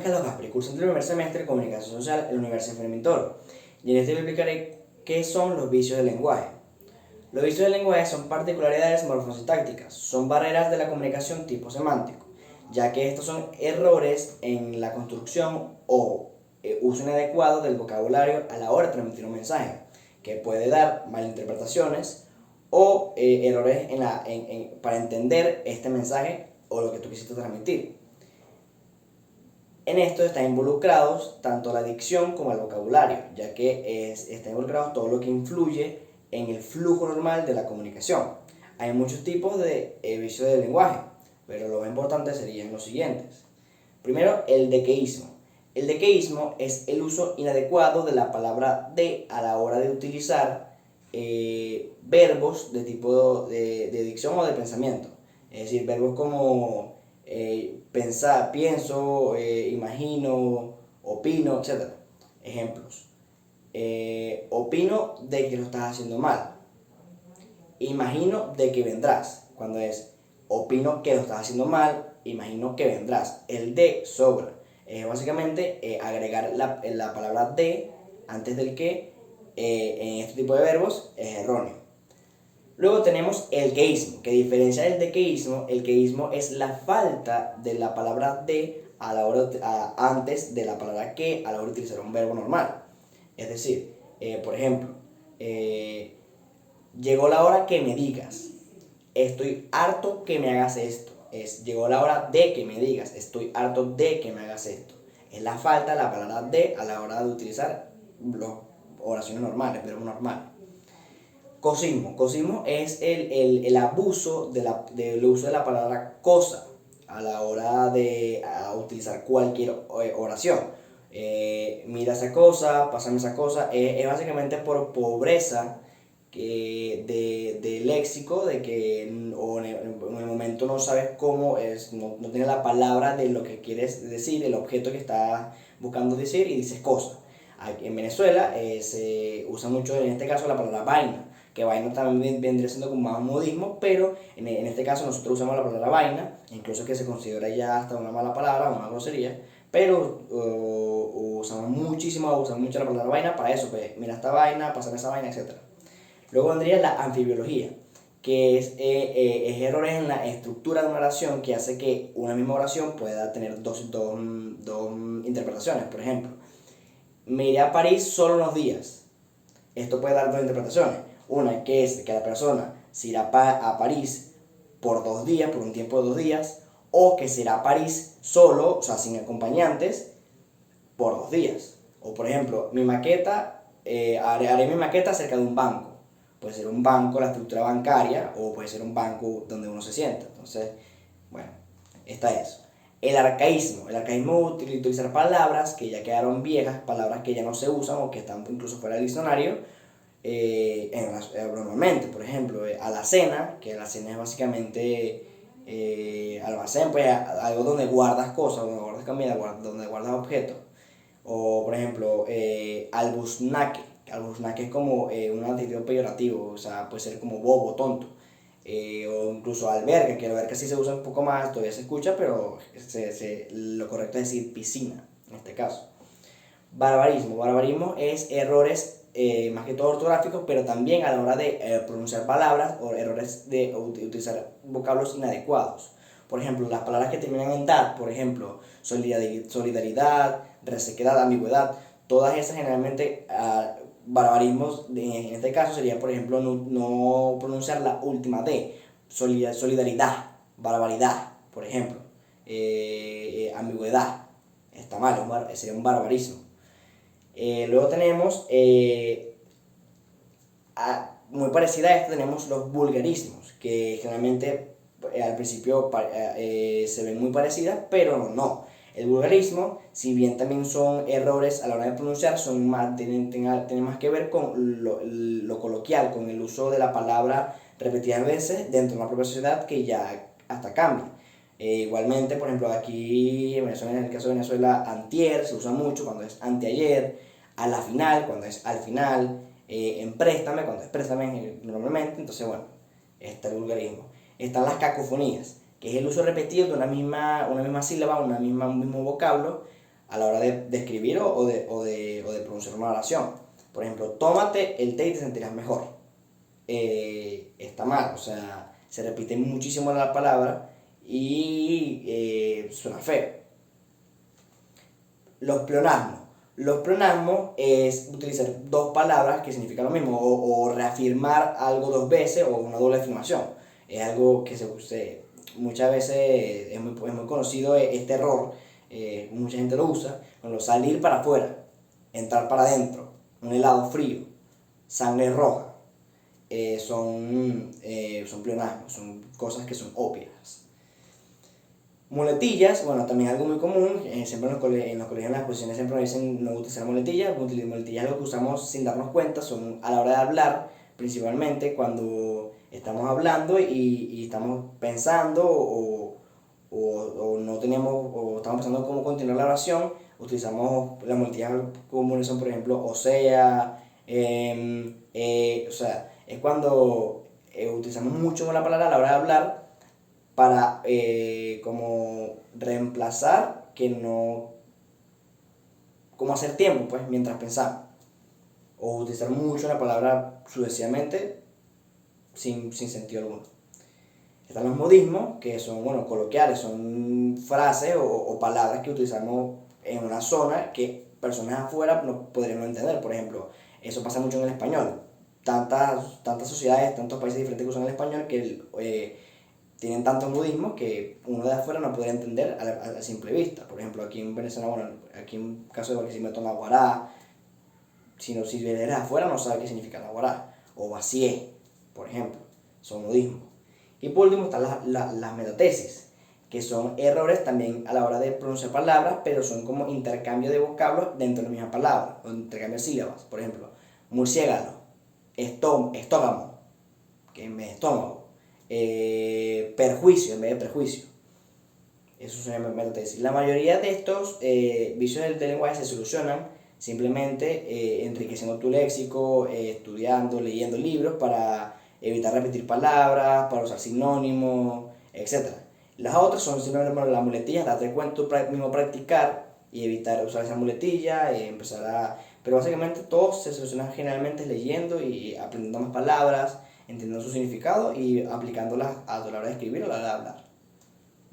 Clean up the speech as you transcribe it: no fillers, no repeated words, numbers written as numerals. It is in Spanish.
Carlos Gaspari, cursante del primer semestre de Comunicación Social en la Universidad Fermín Toro. Y en este video explicaré qué son los vicios del lenguaje. Los vicios del lenguaje son particularidades morfosintácticas, son barreras de la comunicación tipo semántico, ya que estos son errores en la construcción o uso inadecuado del vocabulario a la hora de transmitir un mensaje, que puede dar malinterpretaciones o errores para entender este mensaje o lo que tú quisiste transmitir. En esto están involucrados tanto la dicción como el vocabulario, ya que está involucrado todo lo que influye en el flujo normal de la comunicación. Hay muchos tipos de vicios del lenguaje, pero lo más importante serían los siguientes. Primero, el dequeísmo. El dequeísmo es el uso inadecuado de la palabra de a la hora de utilizar verbos de tipo de dicción o de pensamiento. Es decir, verbos como pensar, pienso, imagino, opino, etc. Ejemplos. Opino de que lo estás haciendo mal. Imagino de que vendrás. Cuando es opino que lo estás haciendo mal, imagino que vendrás. El de sobra. Es básicamente agregar la palabra de antes del que en este tipo de verbos es erróneo. Luego tenemos el queísmo, que a diferencia del dequeísmo, el queísmo es la falta de la palabra de a la hora antes de la palabra que a la hora de utilizar un verbo normal. Es decir, por ejemplo, llegó la hora que me digas, estoy harto que me hagas esto. Llegó la hora de que me digas, estoy harto de que me hagas esto. Es la falta de la palabra de a la hora de utilizar las oraciones normales, verbos normales. Cosismo es el abuso del uso de la palabra cosa a la hora de utilizar cualquier oración. Mira esa cosa, pásame esa cosa. Es básicamente por pobreza de léxico, de que en el momento no sabes cómo es, no tienes la palabra de lo que quieres decir, el objeto que estás buscando decir y dices cosa. Aquí en Venezuela se usa mucho en este caso la palabra vaina, que vaina también vendría siendo como más un modismo, pero en este caso nosotros usamos la palabra vaina, incluso que se considera ya hasta una mala palabra, una grosería, pero usamos mucho la palabra vaina para eso, pues mira esta vaina, pásame esa vaina, etc. Luego vendría la anfibiología, que es errores en la estructura de una oración que hace que una misma oración pueda tener dos interpretaciones. Por ejemplo, me iré a París solo unos días. Esto puede dar dos interpretaciones. Una que es que la persona se irá a París por 2 días, por un tiempo de 2 días, o que se irá a París solo, o sea, sin acompañantes, por 2 días. O por ejemplo, haré mi maqueta cerca de un banco. Puede ser un banco, la estructura bancaria, o puede ser un banco donde uno se sienta. Entonces, bueno, está eso. El arcaísmo es utilizar palabras que ya quedaron viejas, palabras que ya no se usan o que están incluso fuera del diccionario, normalmente. Por ejemplo, alacena, que alacena es básicamente almacén, pues algo donde guardas cosas, donde guardas comida, donde guardas objetos. O por ejemplo, albuznaque es como un adjetivo peyorativo, o sea, puede ser como bobo, tonto. O incluso alberca, que alberca sí se usa un poco más, todavía se escucha, pero lo correcto es decir piscina, en este caso. Barbarismo es errores más que todo ortográficos, pero también a la hora de pronunciar palabras o errores de utilizar vocablos inadecuados. Por ejemplo, las palabras que terminan en dad, por ejemplo, solidaridad, resequedad, ambigüedad, todas esas generalmente barbarismos, en este caso sería, por ejemplo, no pronunciar la última D, solidaridad, barbaridad, por ejemplo, ambigüedad, está mal, sería un barbarismo. Luego tenemos, muy parecida a esto, tenemos los vulgarismos, que generalmente al principio se ven muy parecidas, pero no. El vulgarismo, si bien también son errores a la hora de pronunciar, tienen más que ver con lo coloquial, con el uso de la palabra repetidas veces dentro de una propia sociedad que ya hasta cambia. Igualmente, por ejemplo, aquí en Venezuela, en el caso de Venezuela, antier se usa mucho cuando es anteayer, a la final cuando es al final, en préstame cuando es préstame normalmente. Entonces, bueno, está el vulgarismo. Están las cacofonías, que es el uso repetido de una misma sílaba, un mismo vocablo, a la hora de escribir o de pronunciar una oración. Por ejemplo, tómate el té y te sentirás mejor. Está mal, o sea, se repite muchísimo la palabra y suena feo. Los pleonasmos. Los pleonasmos es utilizar dos palabras que significan lo mismo o reafirmar algo dos veces o una doble afirmación. Es algo que muchas veces es muy conocido este error, mucha gente lo usa, cuando salir para afuera, entrar para adentro, un helado frío, sangre roja, son pleonasmos, son cosas que son obvias. Muletillas, bueno, también algo muy común, siempre en los colegios, en las exposiciones siempre nos dicen no utilizar muletillas. Muletillas es algo que usamos sin darnos cuenta, son a la hora de hablar, principalmente cuando estamos hablando y estamos pensando o no tenemos, o estamos pensando cómo continuar la oración, utilizamos las muletillas comunes, son por ejemplo, o sea, es cuando utilizamos mucho la palabra a la hora de hablar para como reemplazar que no, como hacer tiempo pues mientras pensamos, o utilizar mucho la palabra sucesivamente sin sentido alguno. Están los modismos, que son, bueno, coloquiales, son frases o palabras que utilizamos en una zona que personas afuera no podrían no entender. Por ejemplo, eso pasa mucho en el español. Tantas sociedades, tantos países diferentes que usan el español que tienen tantos modismos que uno de afuera no podría entender a simple vista. Por ejemplo, aquí en Venezuela, bueno, aquí en caso de Barquisimeto, naguará, si eres afuera no sabe qué significa naguará, o vacié, por ejemplo, son modismos. Y por último están las metatesis, que son errores también a la hora de pronunciar palabras, pero son como intercambio de vocablos dentro de la misma palabra, o intercambio de sílabas. Por ejemplo, murciélago, estómago, que en vez de estómago, perjuicio en vez de prejuicio. Eso son metatesis. La mayoría de estos vicios del lenguaje se solucionan simplemente enriqueciendo tu léxico, estudiando, leyendo libros para evitar repetir palabras, para usar sinónimos, etc. Las otras son simplemente las muletillas, date cuenta tú mismo practicar y evitar usar esa muletilla, Pero básicamente todo se soluciona generalmente leyendo y aprendiendo más palabras, entendiendo su significado y aplicándolas a la hora de escribir o a la hora de hablar.